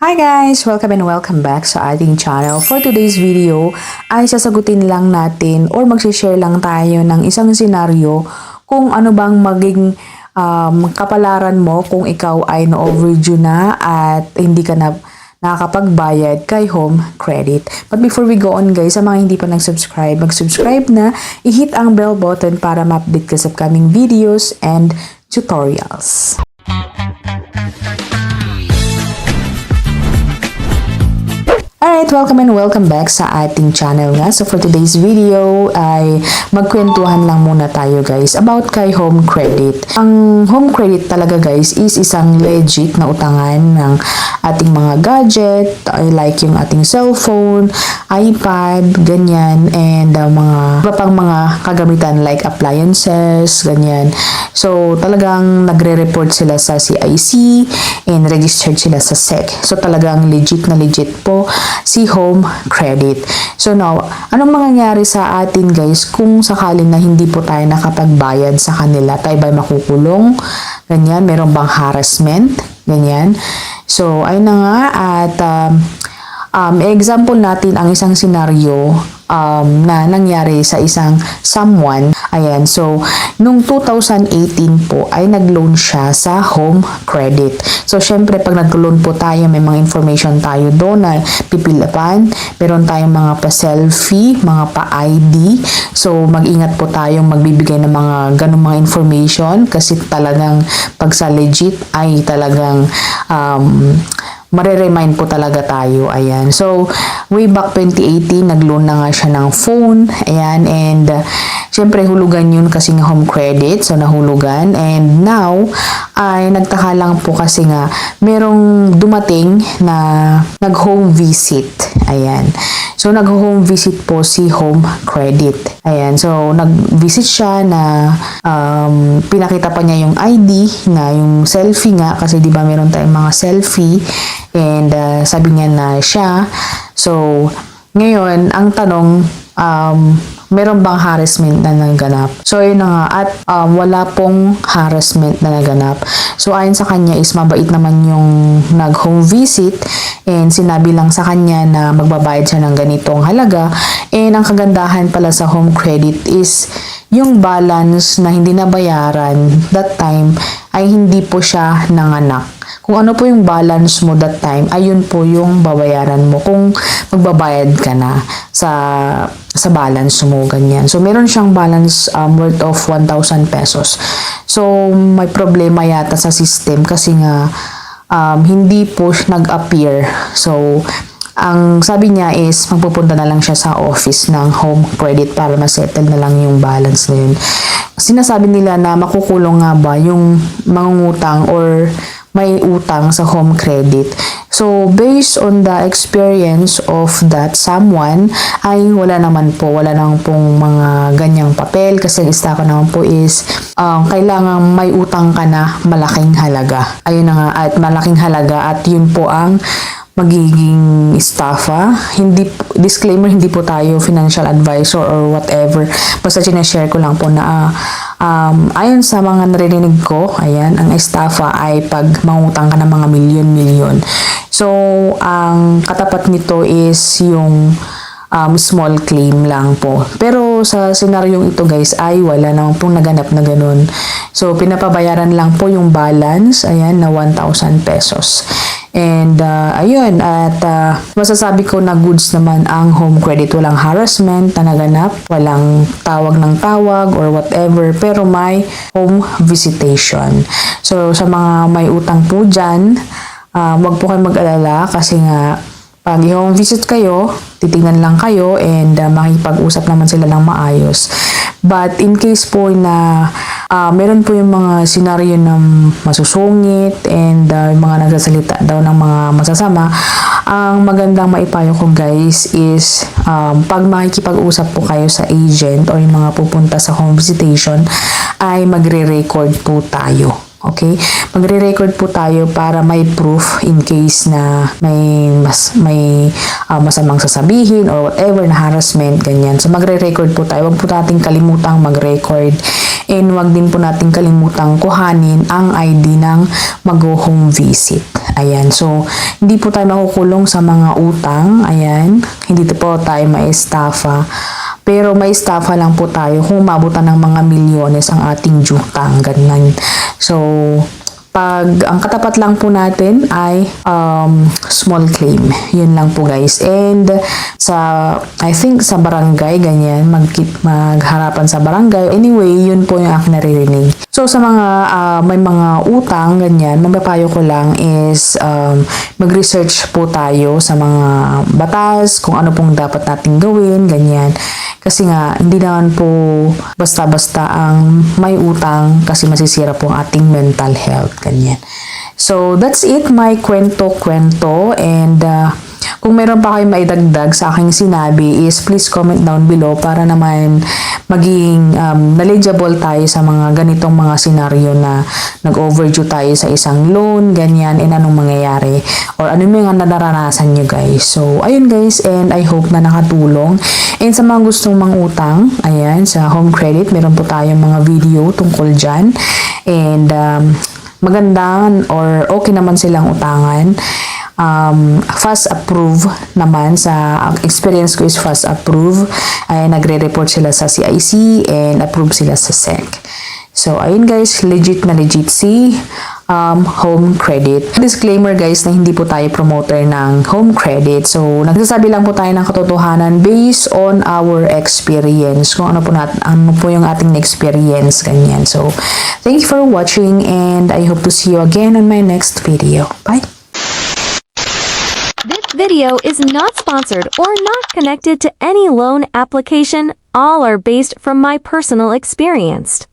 Hi guys! Welcome and welcome back sa ating channel. For today's video ay sasagutin lang natin or magsishare lang tayo ng isang senaryo kung ano bang maging kapalaran mo kung ikaw ay na-overdue na at hindi ka na nakakapagbayad kay home credit. But before we go on guys, sa mga hindi pa nag-subscribe, mag-subscribe na, i-hit ang bell button para ma-update ka sa upcoming videos and tutorials. Alright, welcome and welcome back sa ating channel nga. So for today's video ay magkwentuhan lang muna tayo guys about kay home credit. Ang home credit talaga guys is isang legit na utangan ng ating mga gadget, like yung ating cellphone, iPad, ganyan, and mga iba pang mga kagamitan like appliances, ganyan. So talagang nagre-report sila sa CIC and registered sila sa SEC. So talagang legit na legit po si home credit. So now, anong mangyayari sa atin guys kung sakali na hindi po tayo nakapagbayad sa kanila? Tayo ba makukulong? Ganyan, meron bang harassment? Ganyan. So, ayun na nga at example natin ang isang senaryo na nangyari sa isang someone. Ayan, so, nung 2018 po ay nag-loan siya sa home credit. So, syempre, pag nag-loan po tayo, may mga information tayo doon na pipilapan. Meron tayong mga pa-selfie, mga pa-ID. So, mag-ingat po tayong magbibigay ng mga ganung mga information kasi talagang pag sa legit ay talagang mare-remind po talaga tayo. Ayan. So, way back 2018, nag-loan na nga siya ng phone. Ayan. And, syempre, hulugan yun kasi nga home credit. So, nahulugan. And now, ay nagtaka lang po kasi nga merong dumating na nag-home visit. Ayan. So, nag-home visit po si home credit. Ayan. So, nag-visit siya na pinakita pa niya yung ID na yung selfie nga kasi di ba meron tayong mga selfie and sabi niya na siya. So, ngayon, ang tanong, meron bang harassment na naganap? So, yun na nga. At wala pong harassment na naganap. So, ayon sa kanya is mabait naman yung nag-home visit and sinabi lang sa kanya na magbabayad siya ng ganitong halaga. And ang kagandahan pala sa home credit is yung balance na hindi nabayaran that time ay hindi po siya nanganak. Kung ano po yung balance mo that time, ayun po yung babayaran mo kung magbabayad ka na sa balance mo, ganyan. So, meron siyang balance worth of 1,000 pesos. So, may problema yata sa system kasi nga hindi po nag-appear. So, ang sabi niya is magpupunta na lang siya sa office ng home credit para ma-settle na lang yung balance na yun. Sinasabi nila na makukulong nga ba yung mangungutang or may utang sa home credit. So, based on the experience of that someone, ay wala naman pong mga ganyang papel kasi ang istaka naman po is kailangan may utang ka na malaking halaga. Ayun na nga, at malaking halaga at yun po ang magiging estafa. Disclaimer, hindi po tayo financial advisor or whatever. Basta sinashare ko lang po na ayon sa mga narinig ko, ayan, ang estafa ay pag mangutang ka ng mga milyon-milyon. So, ang katapat nito is yung small claim lang po. Pero sa senaryong ito guys ay wala naman pong naganap na ganun. So, pinapabayaran lang po yung balance, ayan, na 1,000 pesos. And, ayun, at masasabi ko na goods naman ang home credit. Walang harassment na naganap, walang tawag ng tawag or whatever, pero may home visitation. So, sa mga may utang po dyan, wag po kayo mag-alala kasi nga, pag i-home visit kayo, titingnan lang kayo and makipag-usap naman sila ng maayos. But in case po na meron po yung mga senaryo na masusungit and mga nagsasalita daw ng mga masasama, ang magandang maipayo ko guys is pag makikipag-usap po kayo sa agent o yung mga pupunta sa home visitation ay magre-record po tayo. Okay? Magre-record po tayo para may proof in case na may masamang sasabihin or whatever na harassment, ganyan. So, magre-record po tayo. Huwag po natin kalimutang mag-record. And huwag din po natin kalimutang kuhanin ang ID ng mag-home visit. Ayan. So, hindi po tayo makukulong sa mga utang. Ayan. Hindi po tayo ma-estafa. Pero may estafa lang po tayo kung umabutan ng mga milyones ang ating jutang. Ganyan. So, pag ang katapat lang po natin ay small claim. Yun lang po guys. And I think sa barangay, ganyan, magharapan sa barangay. Anyway, yun po yung aking naririnig. So sa mga may mga utang, ganyan, mapapayo ko lang is mag-research po tayo sa mga batas, kung ano pong dapat nating gawin, ganyan. Kasi nga, hindi naman po basta-basta ang may utang kasi masisira po ang ating mental health. Ganyan. So, that's it, my kwento-kwento. And kung meron pa kayong maidagdag sa aking sinabi is please comment down below para naman maging knowledgeable tayo sa mga ganitong mga senaryo na nag-overdue tayo sa isang loan, ganyan, and anong mangyayari. Or ano yung naranasan nyo guys. So, ayun guys, and I hope na nakatulong. And sa mga gustong mangutang, ayan, sa home credit, meron po tayong mga video tungkol dyan. And maganda or okay naman silang utangan. Fast approve naman, sa experience ko is fast approve. Ay nagre-report sila sa CIC and approve sila sa SEC. So ayun guys, legit na legit si home credit. Disclaimer guys na hindi po tayo promoter ng home credit. So nagsasabi lang po tayo ng katotohanan based on our experience. Kung ano po yung ating experience, ganyan. So thank you for watching and I hope to see you again on my next video. Bye! This video is not sponsored or not connected to any loan application. All are based from my personal experience.